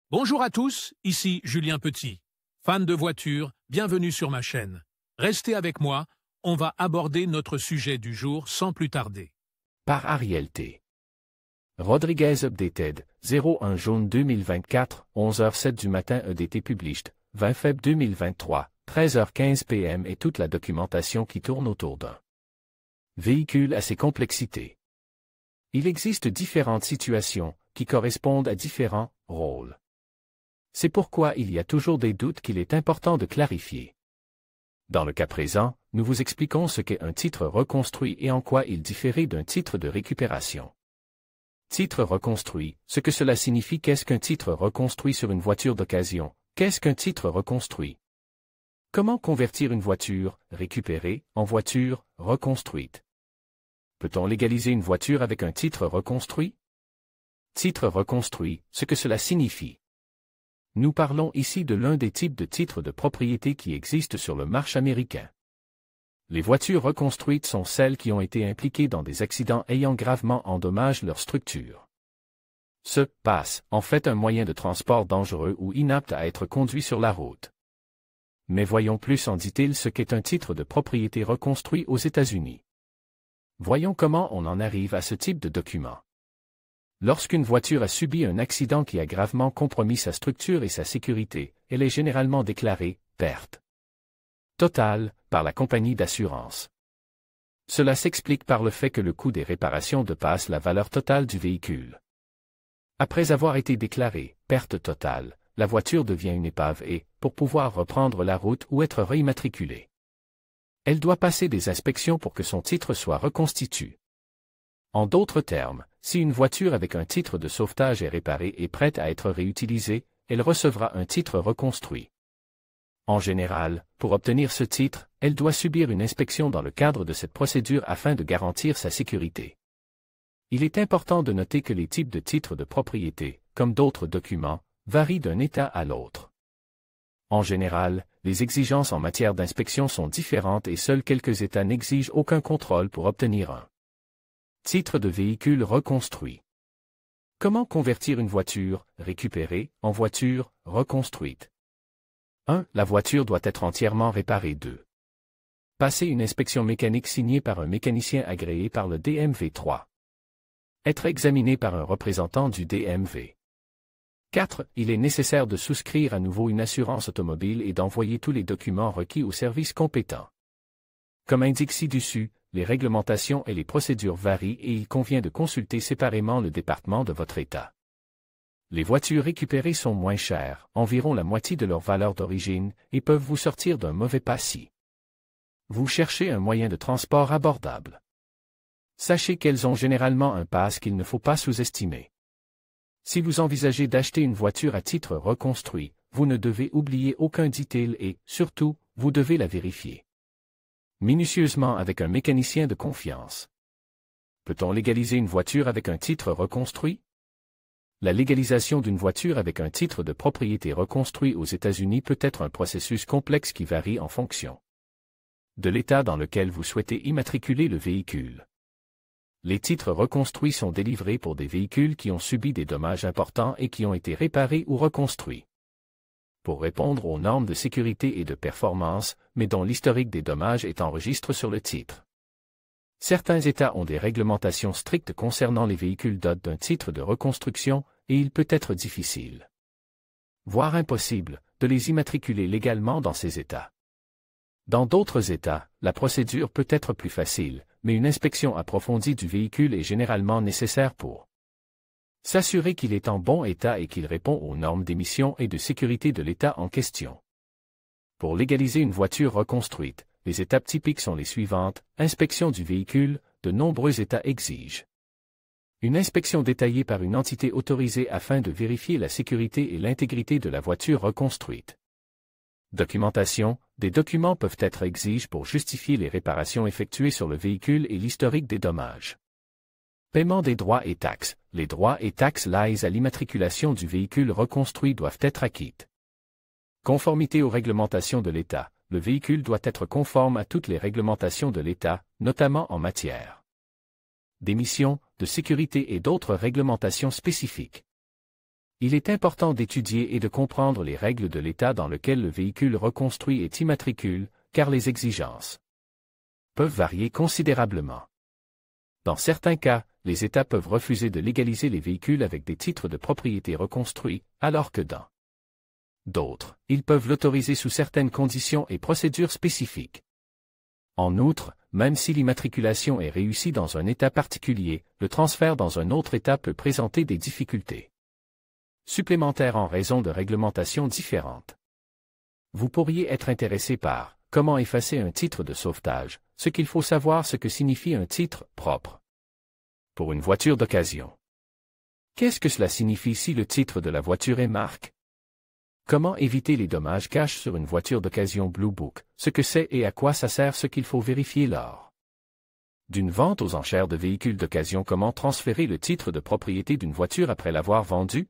Bonjour à tous, ici Julien Petit. Fan de voitures, bienvenue sur ma chaîne. Restez avec moi, on va aborder notre sujet du jour sans plus tarder. Par Ariel T. Rodriguez Updated, 01 jaune 2024, 11h07 du matin EDT Published, 20 février 2023, 13h15 PM et toute la documentation qui tourne autour d'un véhicule à ses complexités. Il existe différentes situations qui correspondent à différents rôles. C'est pourquoi il y a toujours des doutes qu'il est important de clarifier. Dans le cas présent, nous vous expliquons ce qu'est un titre reconstruit et en quoi il différe d'un titre de récupération. Titre reconstruit, ce que cela signifie. Qu'est-ce qu'un titre reconstruit sur une voiture d'occasion? Qu'est-ce qu'un titre reconstruit? Comment convertir une voiture récupérée en voiture reconstruite? Peut-on légaliser une voiture avec un titre reconstruit? Titre reconstruit, ce que cela signifie. Nous parlons ici de l'un des types de titres de propriété qui existent sur le marché américain. Les voitures reconstruites sont celles qui ont été impliquées dans des accidents ayant gravement endommagé leur structure. Ce passe, en fait, un moyen de transport dangereux ou inapte à être conduit sur la route. Mais voyons plus en détail ce qu'est un titre de propriété reconstruit aux États-Unis. Voyons comment on en arrive à ce type de document. Lorsqu'une voiture a subi un accident qui a gravement compromis sa structure et sa sécurité, elle est généralement déclarée « perte totale » par la compagnie d'assurance. Cela s'explique par le fait que le coût des réparations dépasse la valeur totale du véhicule. Après avoir été déclarée « perte totale », la voiture devient une épave et, pour pouvoir reprendre la route ou être réimmatriculée, elle doit passer des inspections pour que son titre soit reconstitué. En d'autres termes, si une voiture avec un titre de sauvetage est réparée et prête à être réutilisée, elle recevra un titre reconstruit. En général, pour obtenir ce titre, elle doit subir une inspection dans le cadre de cette procédure afin de garantir sa sécurité. Il est important de noter que les types de titres de propriété, comme d'autres documents, varient d'un État à l'autre. En général, les exigences en matière d'inspection sont différentes et seuls quelques États n'exigent aucun contrôle pour obtenir un titre de véhicule reconstruit. Comment convertir une voiture récupérée en voiture reconstruite? 1. La voiture doit être entièrement réparée. 2. Passer une inspection mécanique signée par un mécanicien agréé par le DMV. 3. Être examiné par un représentant du DMV. 4. Il est nécessaire de souscrire à nouveau une assurance automobile et d'envoyer tous les documents requis aux services compétents. Comme indiqué ci-dessus, les réglementations et les procédures varient et il convient de consulter séparément le département de votre État. Les voitures récupérées sont moins chères, environ la moitié de leur valeur d'origine, et peuvent vous sortir d'un mauvais pas si vous cherchez un moyen de transport abordable. Sachez qu'elles ont généralement un pass qu'il ne faut pas sous-estimer. Si vous envisagez d'acheter une voiture à titre reconstruit, vous ne devez oublier aucun détail et, surtout, vous devez la vérifier minutieusement avec un mécanicien de confiance. Peut-on légaliser une voiture avec un titre reconstruit? La légalisation d'une voiture avec un titre de propriété reconstruit aux États-Unis peut être un processus complexe qui varie en fonction de l'État dans lequel vous souhaitez immatriculer le véhicule. Les titres reconstruits sont délivrés pour des véhicules qui ont subi des dommages importants et qui ont été réparés ou reconstruits. Pour répondre aux normes de sécurité et de performance, mais dont l'historique des dommages est enregistré sur le titre. Certains États ont des réglementations strictes concernant les véhicules dotés d'un titre de reconstruction, et il peut être difficile, voire impossible, de les immatriculer légalement dans ces États. Dans d'autres États, la procédure peut être plus facile, mais une inspection approfondie du véhicule est généralement nécessaire pour s'assurer qu'il est en bon état et qu'il répond aux normes d'émission et de sécurité de l'État en question. Pour légaliser une voiture reconstruite, les étapes typiques sont les suivantes. Inspection du véhicule, de nombreux États exigent une inspection détaillée par une entité autorisée afin de vérifier la sécurité et l'intégrité de la voiture reconstruite. Documentation, des documents peuvent être exigés pour justifier les réparations effectuées sur le véhicule et l'historique des dommages. Paiement des droits et taxes. Les droits et taxes liés à l'immatriculation du véhicule reconstruit doivent être acquis. Conformité aux réglementations de l'État. Le véhicule doit être conforme à toutes les réglementations de l'État, notamment en matière d'émissions, de sécurité et d'autres réglementations spécifiques. Il est important d'étudier et de comprendre les règles de l'État dans lequel le véhicule reconstruit est immatricule, car les exigences peuvent varier considérablement. Dans certains cas, les États peuvent refuser de légaliser les véhicules avec des titres de propriété reconstruits, alors que dans d'autres, ils peuvent l'autoriser sous certaines conditions et procédures spécifiques. En outre, même si l'immatriculation est réussie dans un État particulier, le transfert dans un autre État peut présenter des difficultés supplémentaires en raison de réglementations différentes. Vous pourriez être intéressé par comment effacer un titre de sauvetage, ce qu'il faut savoir ce que signifie un titre propre pour une voiture d'occasion. Qu'est-ce que cela signifie si le titre de la voiture est marque? Comment éviter les dommages cash sur une voiture d'occasion Blue Book, ce que c'est et à quoi ça sert, ce qu'il faut vérifier lors d'une vente aux enchères de véhicules d'occasion. Comment transférer le titre de propriété d'une voiture après l'avoir vendue?